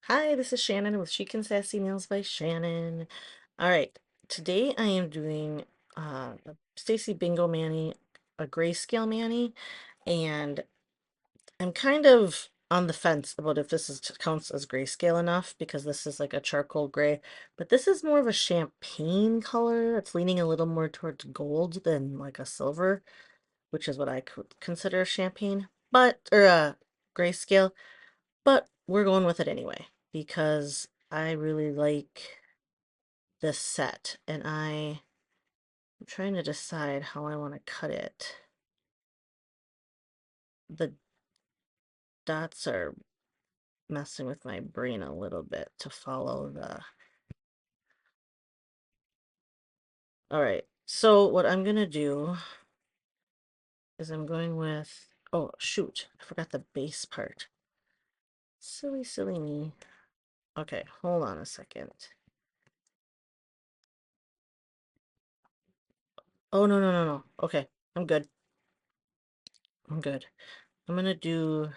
Hi, this is Shannon with Chic and Sassy Nails by Shannon. All right, today I am doing a Stacy Bingo Mani, a grayscale Mani, and I'm kind of on the fence about if this counts as grayscale enough because this is like a charcoal gray, but this is more of a champagne color. It's leaning a little more towards gold than like a silver, which is what I could consider champagne, or a grayscale. But we're going with it anyway because I really like this set and I'm trying to decide how I want to cut it. The dots are messing with my brain a little bit to follow the... All right, so what I'm gonna do is I'm going with... Oh, shoot, I forgot the base part. Silly, silly me. Okay, hold on a second. Oh, no, no, no, no. Okay, I'm good. I'm good. I'm gonna do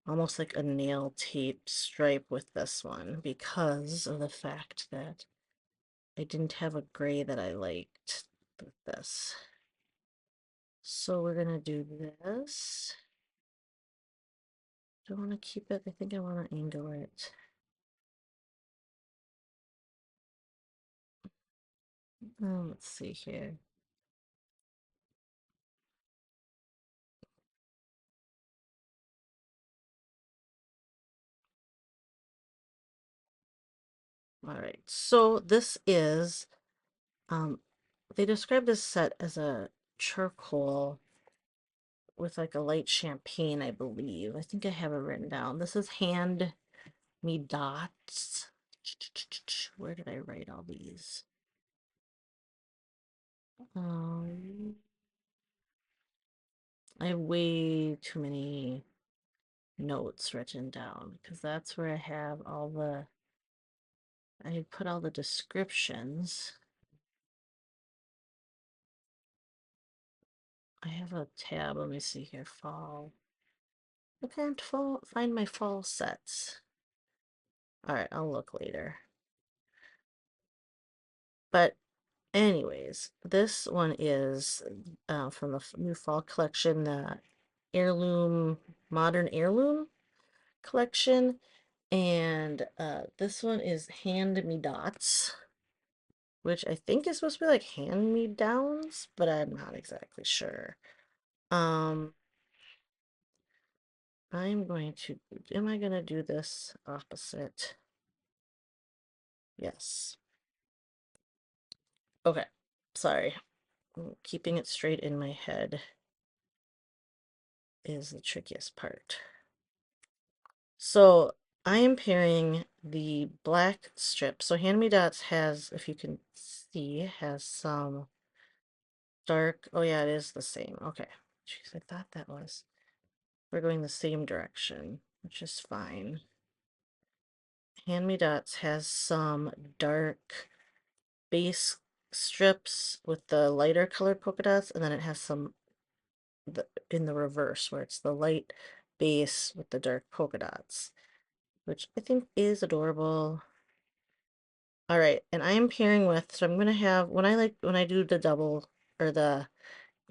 almost like a nail tape stripe with this one because of the fact that I didn't have a gray that I liked with this. So we're gonna do this. Do I want to keep it? I think I want to angle it. Let's see here. All right, so this is, they describe this set as a charcoal with like a light champagne, I believe. I think I have it written down. This is Hand Me Dots. Where did I write all these? Um, I have way too many notes written down because that's where I have all the, I put all the descriptions. I have a tab, let me see here, fall. I can't find my fall sets. All right, I'll look later. But anyways, this one is from the new fall collection, the heirloom, modern heirloom collection. And this one is Hand Me Dots, which I think is supposed to be like hand me downs, but I'm not exactly sure. Um, I'm going to, am I going to do this opposite? Yes. Okay. Sorry. Keeping it straight in my head is the trickiest part. So I am pairing the black strip. So Hand Me Dots has, if you can see, has some dark. Oh yeah, it is the same. Okay. Jeez, I thought that was. We're going the same direction, which is fine. Hand Me Dots has some dark base strips with the lighter colored polka dots, and then it has some in the reverse where it's the light base with the dark polka dots, which I think is adorable. All right, and I am pairing with, so I'm gonna have, when I do the double or the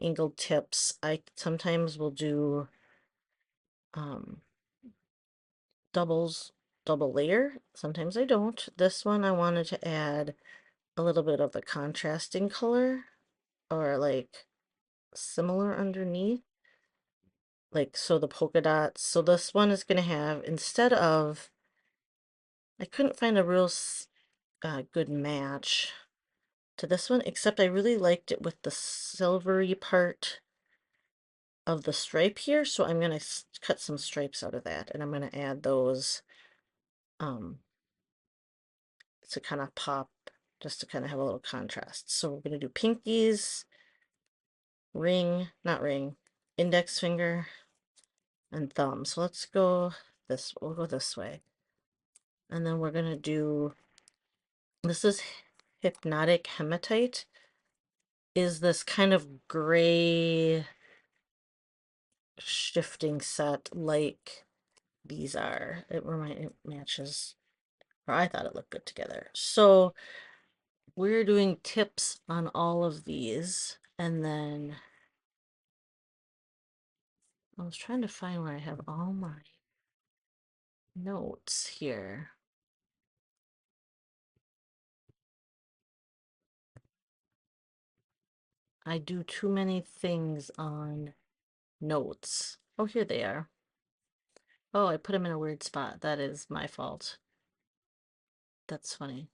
angled tips, I sometimes will do um double layer. Sometimes I don't. This one I wanted to add a little bit of the contrasting color or like similar underneath. Like so the polka dots. So this one is going to have, instead of, I couldn't find a real good match to this one, except I really liked it with the silvery part of the stripe here. So I'm going to cut some stripes out of that and I'm going to add those um, to kind of pop, just to kind of have a little contrast. So we're going to do pinkies, not ring, index finger, and thumb. So let's go we'll go this way. And then we're going to do, this is Hypnotic Hematite, is this kind of gray shifting set like these are. It matches, or I thought it looked good together. So we're doing tips on all of these, and then I was trying to find where I have all my notes here. I do too many things on notes. Oh, here they are. Oh, I put them in a weird spot. That is my fault. That's funny.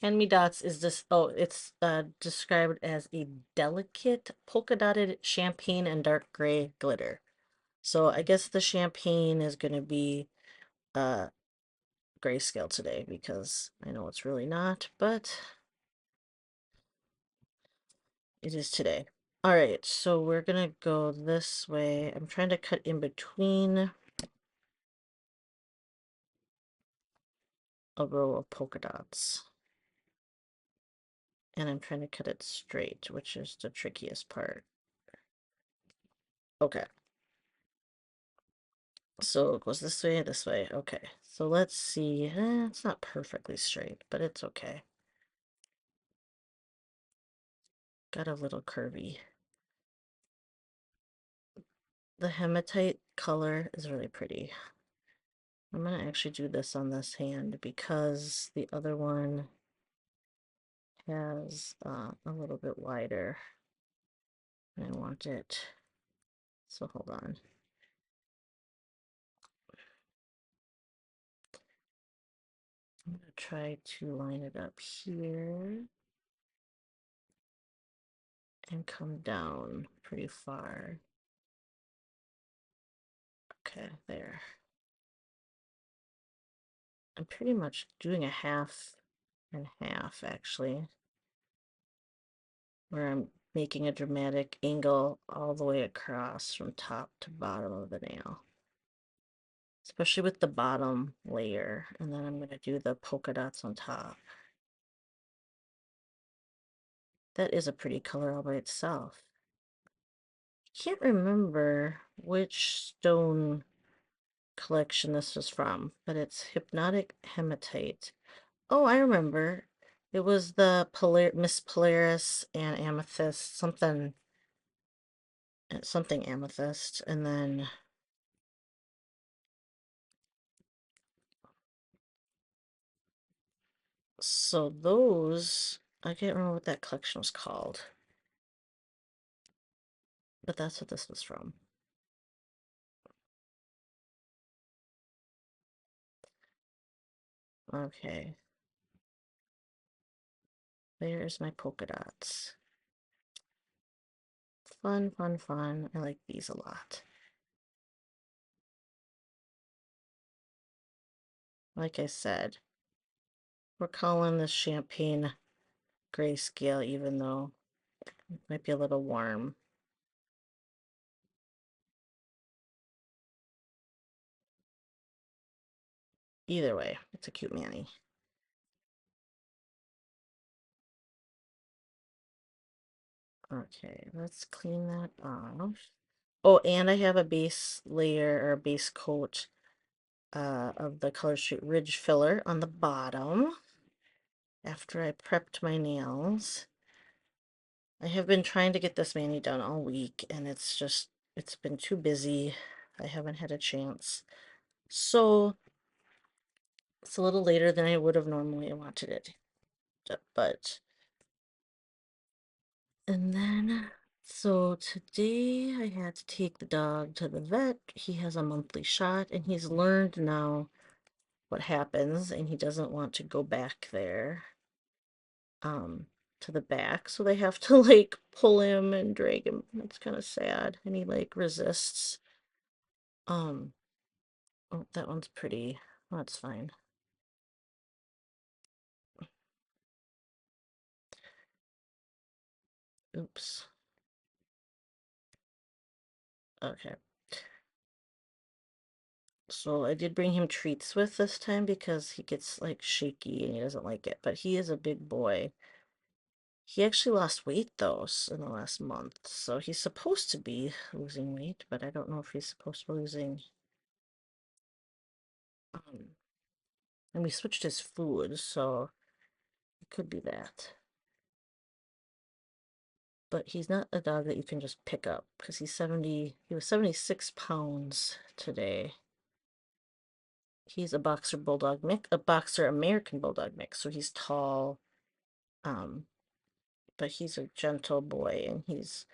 Hand-me-dots is this, oh, it's described as a delicate polka dotted champagne and dark gray glitter. So I guess the champagne is going to be uh grayscale today because I know it's really not, but it is today. All right, so we're gonna go this way. I'm trying to cut in between a row of polka dots. And I'm trying to cut it straight, which is the trickiest part. Okay. So it goes this way, this way. Okay. So let's see. It's not perfectly straight, but it's okay. Got a little curvy. The hematite color is really pretty. I'm going to actually do this on this hand because the other one has a little bit wider. And I want it. So hold on. I'm going to try to line it up here and come down pretty far. Okay, there. I'm pretty much doing a half and half actually, where I'm making a dramatic angle all the way across from top to bottom of the nail, especially with the bottom layer. And then I'm going to do the polka dots on top. That is a pretty color all by itself. I can't remember which stone collection this was from, but it's Hypnotic Hematite. Oh, I remember. It was the Miss Polaris and Amethyst, something amethyst, and then so those, I can't remember what that collection was called, but that's what this was from. Okay, there's my polka dots. Fun, fun, fun. I like these a lot. Like I said, we're calling this champagne grayscale, even though it might be a little warm. Either way, it's a cute Manny. Okay, let's clean that off. Oh, and I have a base layer or a base coat of the Color Street Ridge filler on the bottom after I prepped my nails. I have been trying to get this mani done all week, and it's been too busy. I haven't had a chance. So it's a little later than I would have normally wanted it. But, and then, so today I had to take the dog to the vet. He has a monthly shot, and he's learned now what happens, and he doesn't want to go back there. To the back, so they have to like pull him and drag him. It's kind of sad, and he like resists. um oh, that one's pretty. Oh, that's fine. Oops. Okay, so I did bring him treats with this time because he gets like shaky and he doesn't like it, but he is a big boy. He actually lost weight though in the last month, so he's supposed to be losing weight, but I don't know if he's supposed to be losing. Um, and we switched his food, so it could be that. But he's not a dog that you can just pick up because he was 76 pounds today. He's a boxer bulldog mix, a boxer American bulldog mix, so he's tall, um, but he's a gentle boy, and he's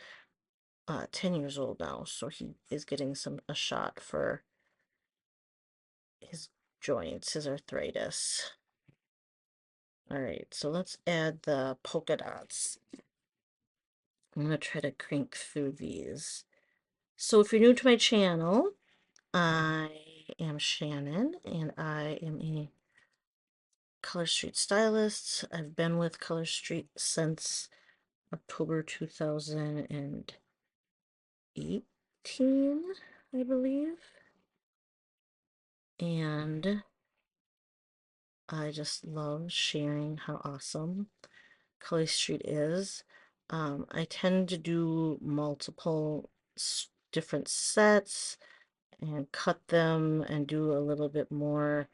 10 years old now, so he is getting a shot for his joints, his arthritis. All right, so let's add the polka dots. I'm gonna try to crank through these. So if you're new to my channel, I am Shannon, and I am a Color Street stylist. I've been with Color Street since October 2018, I believe. And I just love sharing how awesome Color Street is. I tend to do multiple different sets and cut them and do a little bit more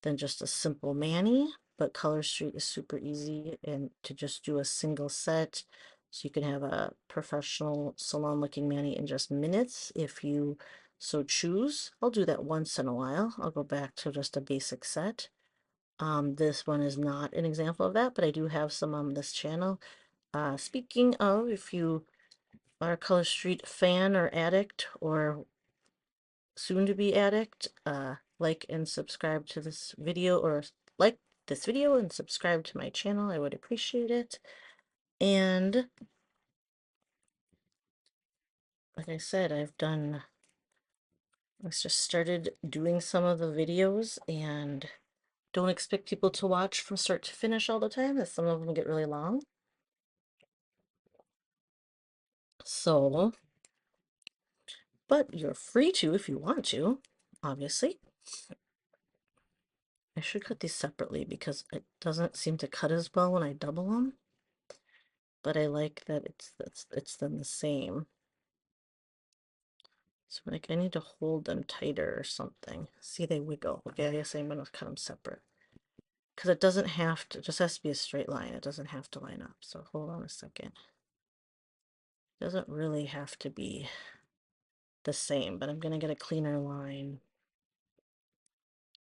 than just a simple mani, but Color Street is super easy and to just do a single set. So you can have a professional salon looking mani in just minutes if you so choose. I'll do that once in a while. I'll go back to just a basic set. This one is not an example of that, but I do have some on this channel. Speaking of, if you are a Color Street fan or addict or soon to be addict, like and subscribe to this video, or like this video and subscribe to my channel. I would appreciate it. And like I said, I just started doing some of the videos and don't expect people to watch from start to finish all the time, as some of them get really long. So, but you're free to if you want to, obviously. I should cut these separately because it doesn't seem to cut as well when I double them. But I like that it's then the same. So like I need to hold them tighter or something. See, they wiggle. Okay, I guess I'm gonna cut them separate. Because it doesn't have to, it just has to be a straight line. It doesn't have to line up. So hold on a second. It doesn't really have to be the same, but I'm gonna get a cleaner line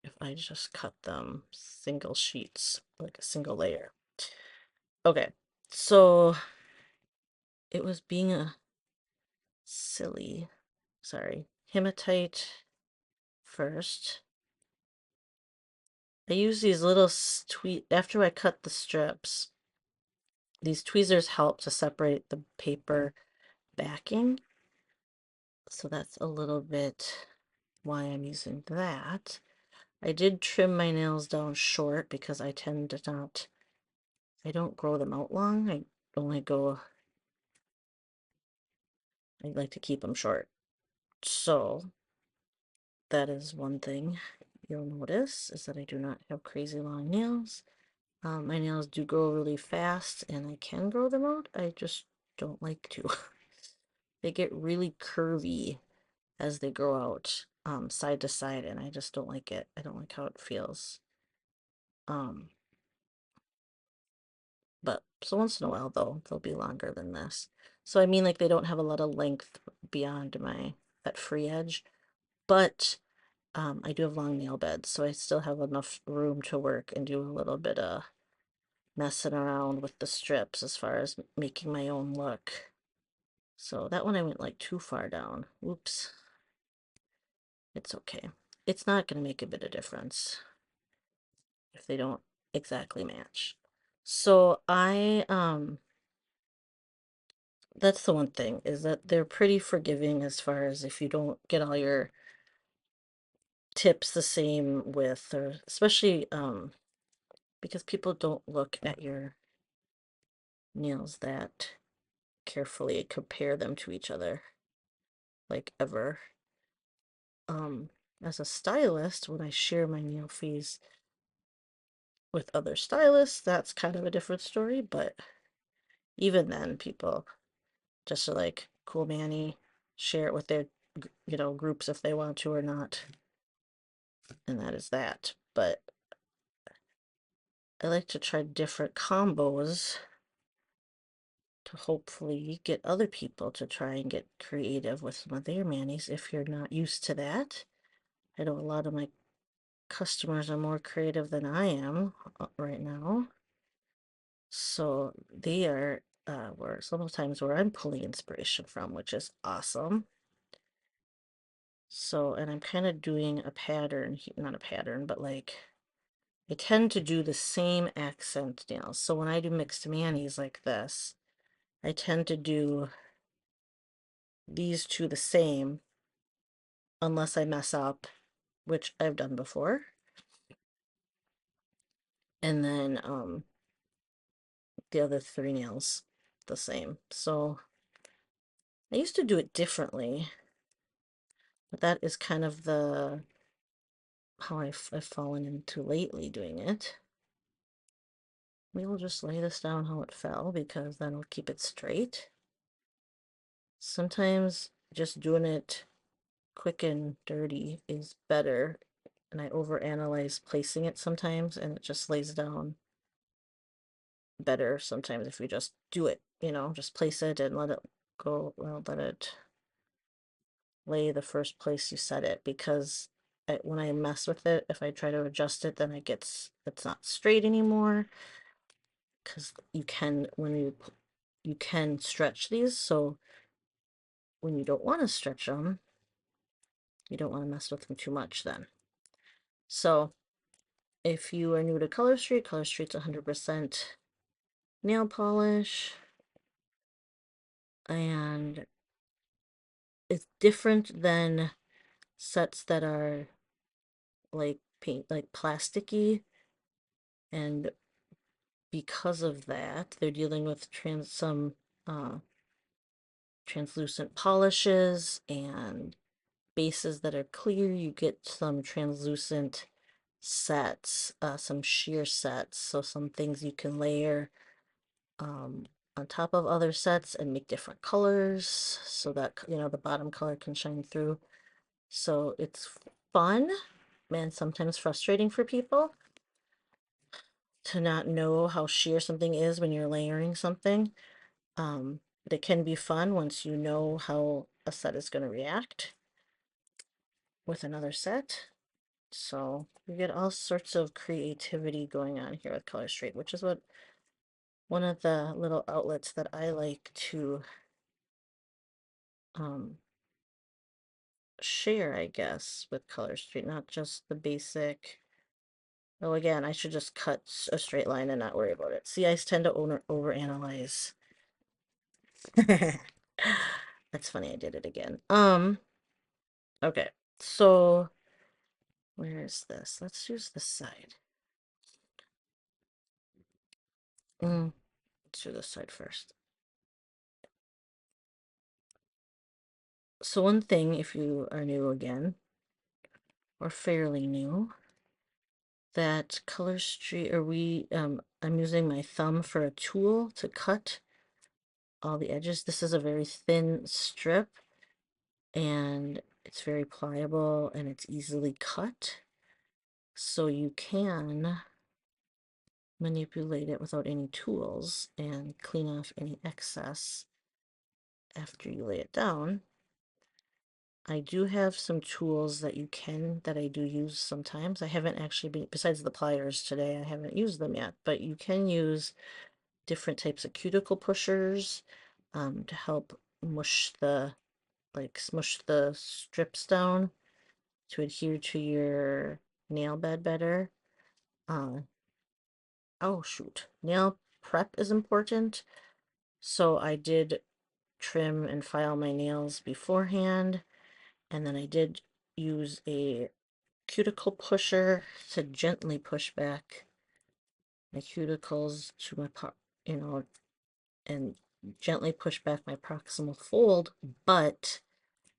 if I just cut them single sheets, like a single layer. Okay, so it was being a silly, sorry, hematite first. I use these little after I cut the strips, these tweezers help to separate the paper backing. So that's a little bit why I'm using that. I did trim my nails down short because I tend to not, I don't grow them out long. I only go, I like to keep them short. So that is one thing you'll notice, is that I do not have crazy long nails. My nails do grow really fast and I can grow them out. I just don't like to. They get really curvy as they grow out, side to side, and I just don't like it. I don't like how it feels. Um, but so once in a while though, they'll be longer than this. So I mean, like, they don't have a lot of length beyond that free edge, but I do have long nail beds, so I still have enough room to work and do a little bit of messing around with the strips as far as making my own look. So that one I went like too far down. Oops. It's okay. It's not going to make a bit of difference if they don't exactly match. So that's the one thing, is that they're pretty forgiving as far as if you don't get all your tips the same width, or especially because people don't look at your nails that carefully, compare them to each other, like, ever. Um, as a stylist, when I share my nail fees with other stylists, that's kind of a different story, but even then, people just are like, cool Manny, share it with their, groups if they want to or not. And that is that. But I like to try different combos to hopefully get other people to try and get creative with some of their manis if you're not used to that. I know a lot of my customers are more creative than I am right now. So they are where sometimes where I'm pulling inspiration from, which is awesome. So, and I'm kind of doing a pattern, not a pattern, but like I tend to do the same accent nails. So when I do mixed manis like this, I tend to do these two the same unless I mess up, which I've done before. And then the other three nails the same. So I used to do it differently, but that is kind of the how I've fallen into lately doing it. We will just lay this down how it fell because then we'll keep it straight. Sometimes just doing it quick and dirty is better, and I overanalyze placing it sometimes, and it just lays down better sometimes if you just do it, just place it and let it go, well, let it lay the first place you set it, because when I mess with it, if I try to adjust it, then it's not straight anymore, because you can, when you can stretch these, so when you don't want to stretch them, you don't want to mess with them too much then. So if you are new to Color Street, Color Street's 100% nail polish, and it's different than sets that are like paint, like plasticky, and because of that, they're dealing with some uh, translucent polishes and bases that are clear. You get some translucent sets, some sheer sets, so some things you can layer um, on top of other sets and make different colors so that the bottom color can shine through. So it's fun and sometimes frustrating for people to not know how sheer something is when you're layering something. But it can be fun once you know how a set is going to react with another set. So you get all sorts of creativity going on here with Color Street, which is what one of the little outlets that I like to um, share, I guess, with Color Street, not just the basic. Oh, again, I should just cut a straight line and not worry about it. See, I tend to overanalyze. That's funny, I did it again. Okay, so where is this? Let's use this side. Let's do this side first. So one thing, if you are new again, or fairly new, that Color Street, I'm using my thumb for a tool to cut all the edges. This is a very thin strip, and it's very pliable, and it's easily cut. So you can manipulate it without any tools and clean off any excess after you lay it down. I do have some tools that I do use sometimes. I haven't actually been, besides the pliers today, I haven't used them yet, but you can use different types of cuticle pushers to help smush the strips down to adhere to your nail bed better. Uh, oh shoot, nail prep is important. So I did trim and file my nails beforehand, and then I did use a cuticle pusher to gently push back my cuticles to you know, and gently push back my proximal fold, but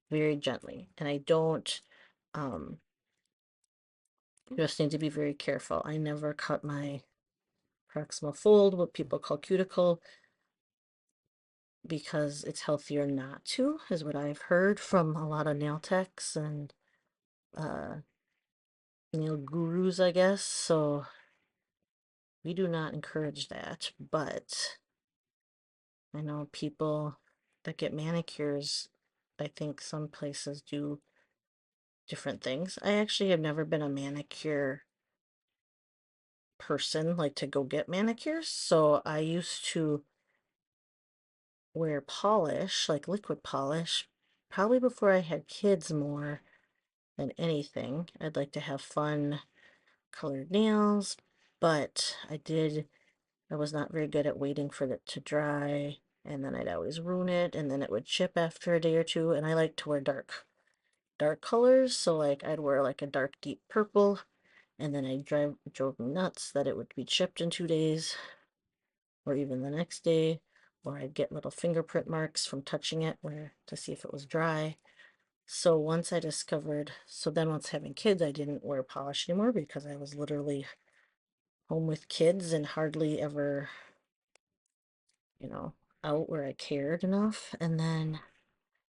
very gently. And I don't, just need to be very careful. I never cut my proximal fold, what people call cuticle, because it's healthier not to, is what I've heard from a lot of nail techs and uh, nail gurus, I guess. So we do not encourage that, but I know people that get manicures, I think some places do different things. I actually have never been a manicure person, like to go get manicures, so I used to wear polish, like liquid polish, probably before I had kids more than anything. I'd like to have fun colored nails, but I was not very good at waiting for it to dry, and then I'd always ruin it, and then it would chip after a day or two, and I like to wear dark colors, so like I'd wear like a dark deep purple, and then drove me nuts that it would be chipped in 2 days, or even the next day, or I'd get little fingerprint marks from touching it where to see if it was dry. So once having kids, I didn't wear polish anymore because I was literally home with kids and hardly ever, you know, out where I cared enough. And then,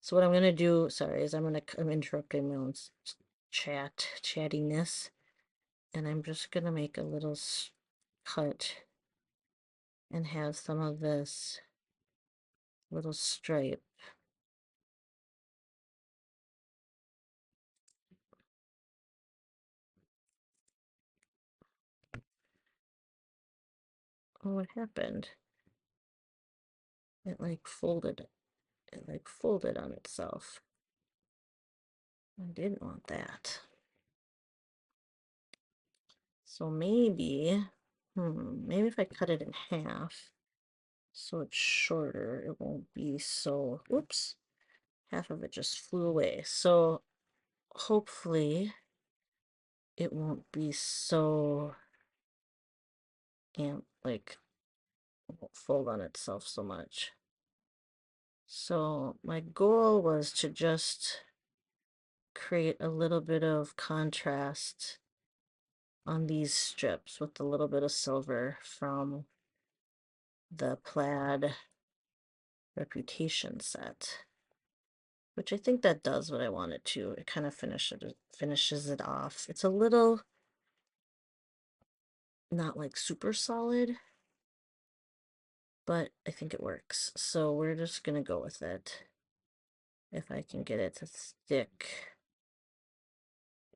so what I'm gonna do, sorry, is I'm interrupting my own chattiness, and I'm just gonna make a little cut and have some of this little stripe. Oh, what happened? It like folded on itself. I didn't want that. So maybe if I cut it in half so it's shorter, it won't be so, whoops, half of it just flew away. So hopefully it won't be so, like, it won't fold on itself so much. So my goal was to just create a little bit of contrast on these strips with a little bit of silver from the Plaid Reputation set, which I think that does what I want it to. It kind of finishes it off. It's a little not like super solid, but I think it works. So we're just gonna go with it. If I can get it to stick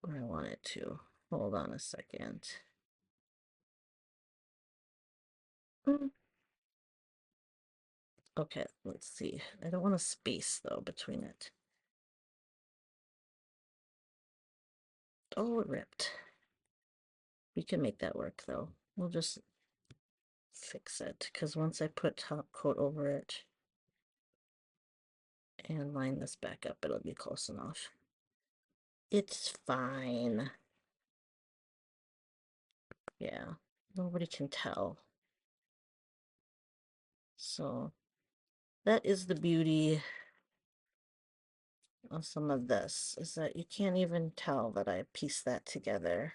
where I want it to. Hold on a second. Mm. Okay, let's see. I don't want a space though between it. Oh, it ripped. We can make that work though. We'll just fix it because once I put top coat over it and line this back up, it'll be close enough. It's fine. Yeah, nobody can tell. So that is the beauty of some of this, is that you can't even tell that I pieced that together.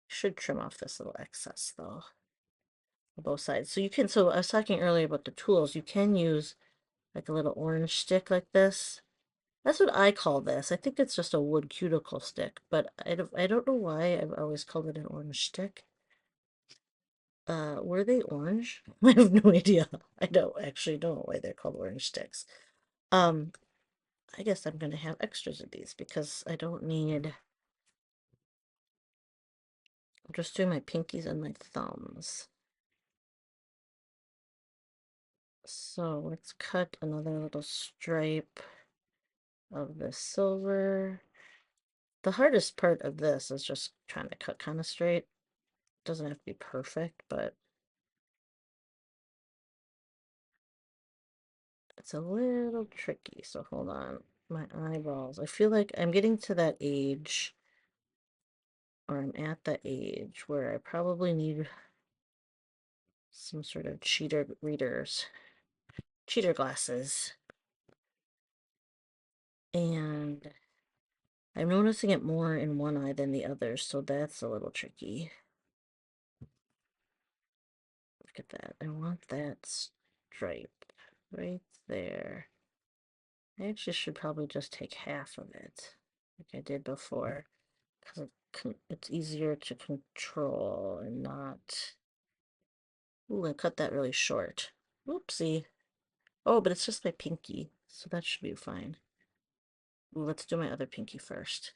Should trim off this little excess though, on both sides. So I was talking earlier about the tools. You can use like a little orange stick like this. That's what I call this. I think it's just a wood cuticle stick, but I don't know why I've always called it an orange stick. Were they orange? I have no idea. I don't actually know why they're called orange sticks. Um, I guess I'm gonna have extras of these because I don't need. I'm just doing my pinkies and my thumbs. So let's cut another little stripe of the silver. The hardest part of this is just trying to cut kind of straight. It doesn't have to be perfect, but it's a little tricky. So hold on. My eyeballs. I feel like I'm getting to that age, or I'm at the age where I probably need some sort of cheater glasses. And I'm noticing it more in one eye than the other, so that's a little tricky. Look at that. I want that stripe. right there. I actually should probably just take half of it, like I did before, because it's easier to control and not. Ooh, I cut that really short. Oopsie. Oh, but it's just my pinky, so that should be fine. Ooh, let's do my other pinky first.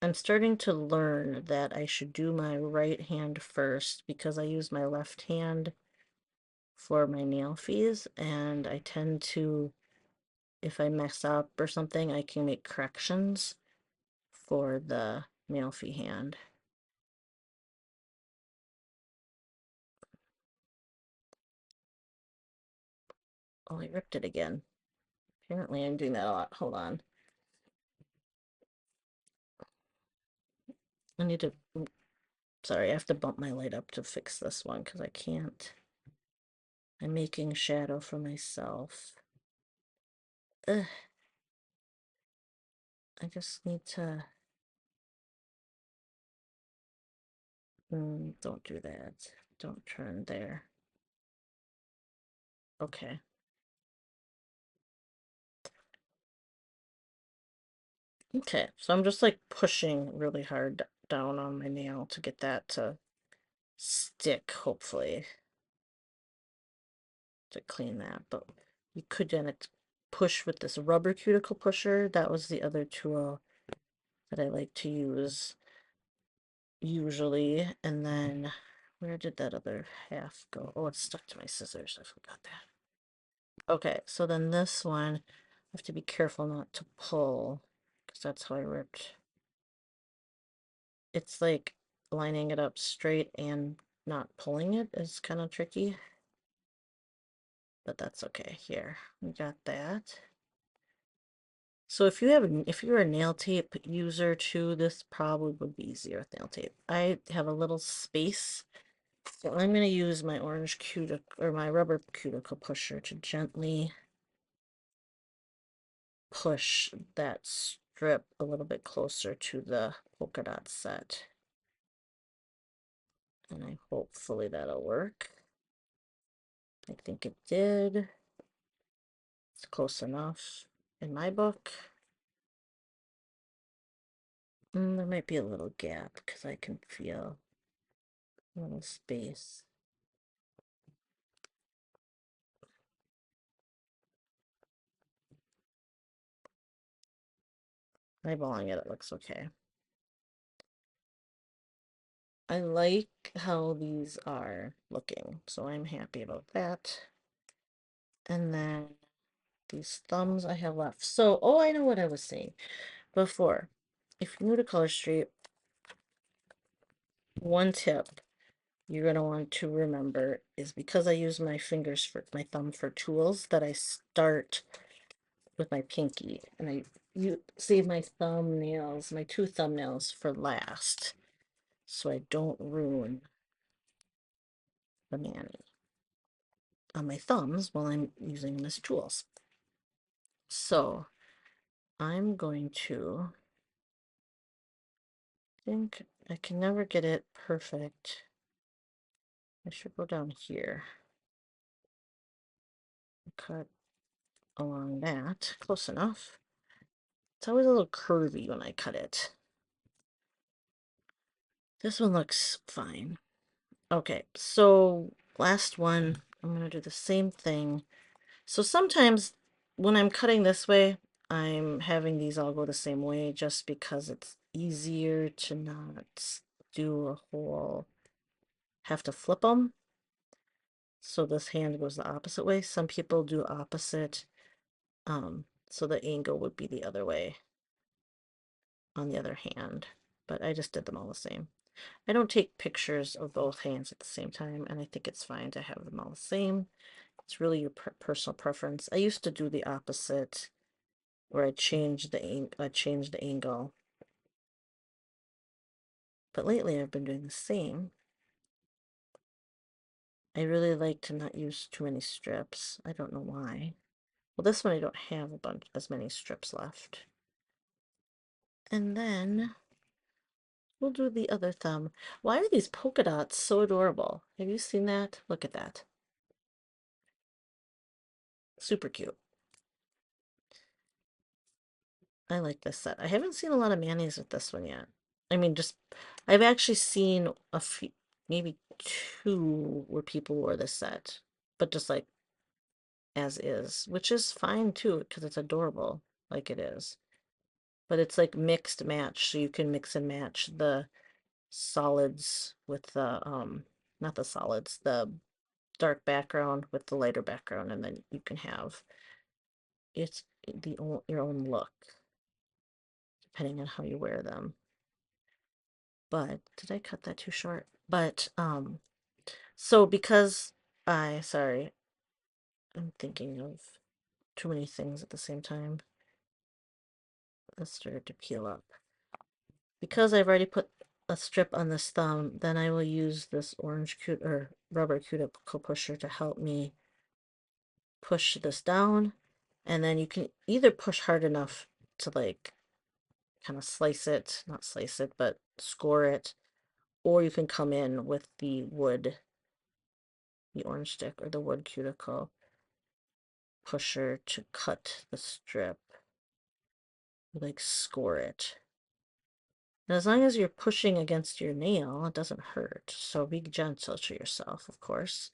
I'm starting to learn that I should do my right hand first because I use my left hand for my nail fees, and I tend to, if I mess up or something, I can make corrections for the nail fee hand. Oh, I ripped it again. Apparently I'm doing that a lot. Hold on. I need to, sorry, I have to bump my light up to fix this one because I can't. I'm making shadow for myself. Ugh. I just need to, don't do that. Don't turn there. Okay. Okay, so I'm just like pushing really hard down on my nail to get that to stick, hopefully, to clean that. But you could then push with this rubber cuticle pusher. That was the other tool that I like to use usually. And then where did that other half go? Oh, it's stuck to my scissors. I forgot that. Okay, so then this one, I have to be careful not to pull because that's how I ripped. It's like lining it up straight and not pulling it is kind of tricky, but that's okay. Here, we got that. So if you're a nail tape user too, this probably would be easier with nail tape. I have a little space, so I'm going to use my orange cuticle or my rubber cuticle pusher to gently push that strip a little bit closer to the polka dot set. And hopefully that'll work. I think it did. It's close enough in my book. There might be a little gap because I can feel a little space. Eyeballing it, it looks okay. I like how these are looking, so I'm happy about that. And then these thumbs I have left. So, oh, I know what I was saying before. If you're new to Color Street, one tip you're going to want to remember is because I use my fingers for my thumb for tools, that I start with my pinky, and you save my thumbnails, my two thumbnails for last, so I don't ruin the mani on my thumbs while I'm using them as tools. So I'm going to, I think I can never get it perfect. I should go down here, cut along that, close enough. It's always a little curvy when I cut it. This one looks fine. Okay, so last one, I'm going to do the same thing. So sometimes when I'm cutting this way, I'm having these all go the same way just because it's easier to not do a whole, have to flip them. So this hand goes the opposite way. Some people do opposite, so the angle would be the other way on the other hand, but I just did them all the same. I don't take pictures of both hands at the same time, and I think it's fine to have them all the same. It's really your personal preference. I used to do the opposite, where I changed the angle, but lately I've been doing the same. I really like to not use too many strips. I don't know why. Well, this one I don't have as many strips left. And then we'll do the other thumb. Why are these polka dots so adorable? Have you seen that? Look at that. Super cute. I like this set. I haven't seen a lot of manis with this one yet. I mean, just I've actually seen a few, maybe two where people wore this set, but just like as is, which is fine too, because it's adorable, like it is. But it's like mixed match, so you can mix and match the solids with the not the solids, the dark background with the lighter background, and then you can have it's your own look depending on how you wear them. But did I cut that too short? But so because sorry, I'm thinking of too many things at the same time. Let's start to peel up. Because I've already put a strip on this thumb, then I will use this orange or rubber cuticle pusher to help me push this down. And then you can either push hard enough to like kind of slice it, not slice it, but score it, or you can come in with the wood, the orange stick or the wood cuticle pusher to cut the strip, like score it. And as long as you're pushing against your nail, it doesn't hurt. So be gentle to yourself, of course.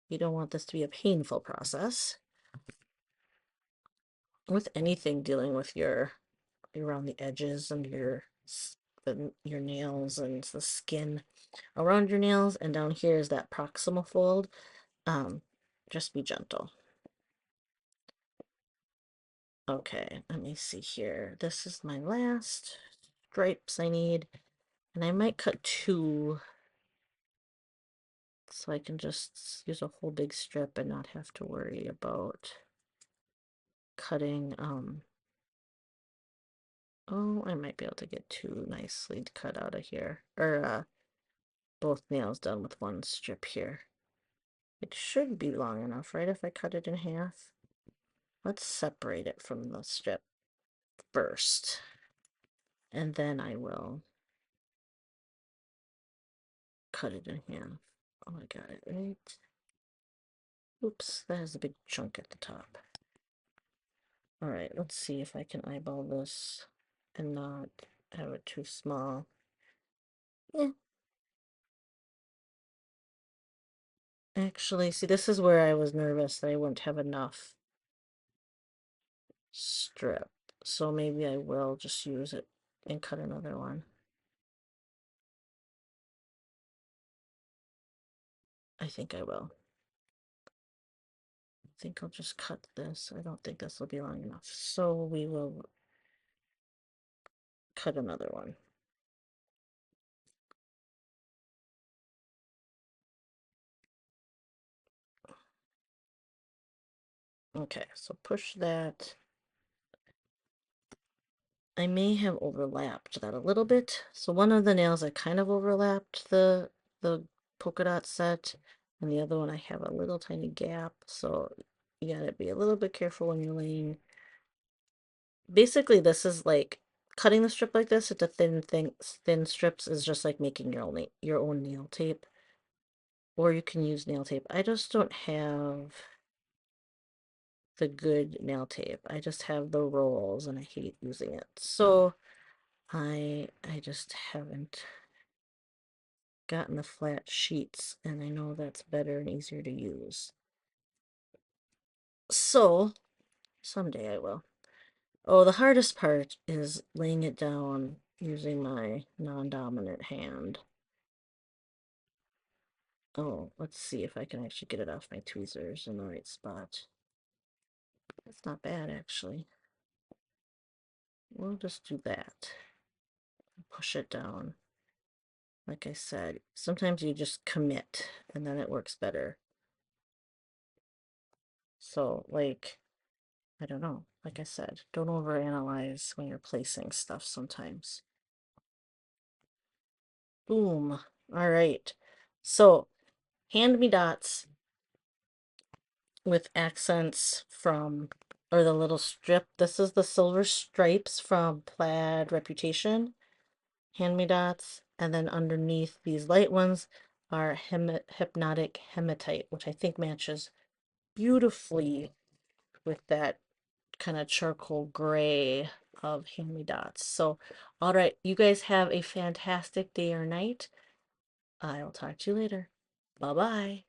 You don't want this to be a painful process. With anything dealing with your around the edges and your nails and the skin around your nails, and down here is that proximal fold. Um, just be gentle. Okay, let me see here. This is my last stripes I need, and I might cut two so I can just use a whole big strip and not have to worry about cutting. Oh, I might be able to get two nicely cut out of here, or both nails done with one strip here. It should be long enough, right, if I cut it in half? Let's separate it from the strip first, and then I will cut it in half. Oh, I got it right. Oops, that has a big chunk at the top. All right, let's see if I can eyeball this and not have it too small. Yeah. Actually, see, this is where I was nervous that I wouldn't have enough strip. So maybe I will just use it and cut another one. I think I will. I think I'll just cut this. I don't think this will be long enough. So we will cut another one. Okay, so push that. I may have overlapped that a little bit. So one of the nails I kind of overlapped the polka dot set, and the other one I have a little tiny gap. So you gotta be a little bit careful when you're laying. Basically, this is like cutting the strip like this into thin strips is just like making your own nail tape. Or you can use nail tape. I just don't have the good nail tape. I just have the rolls and I hate using it. So I just haven't gotten the flat sheets, and I know that's better and easier to use. So someday I will. Oh, the hardest part is laying it down using my non-dominant hand. Oh, let's see if I can actually get it off my tweezers in the right spot. That's not bad, actually. We'll just do that. Push it down. Like I said, sometimes you just commit and then it works better. So, like, I don't know. Like I said, don't overanalyze when you're placing stuff sometimes. Boom. All right. So, hand me dots with accents from, or the little strip. This is the silver stripes from Plaid Reputation. Hand me dots. And then underneath these light ones are Hypnotic Hematite, which I think matches beautifully with that kind of charcoal gray of hand-me-dots. So, all right, you guys have a fantastic day or night. I will talk to you later. Bye-bye.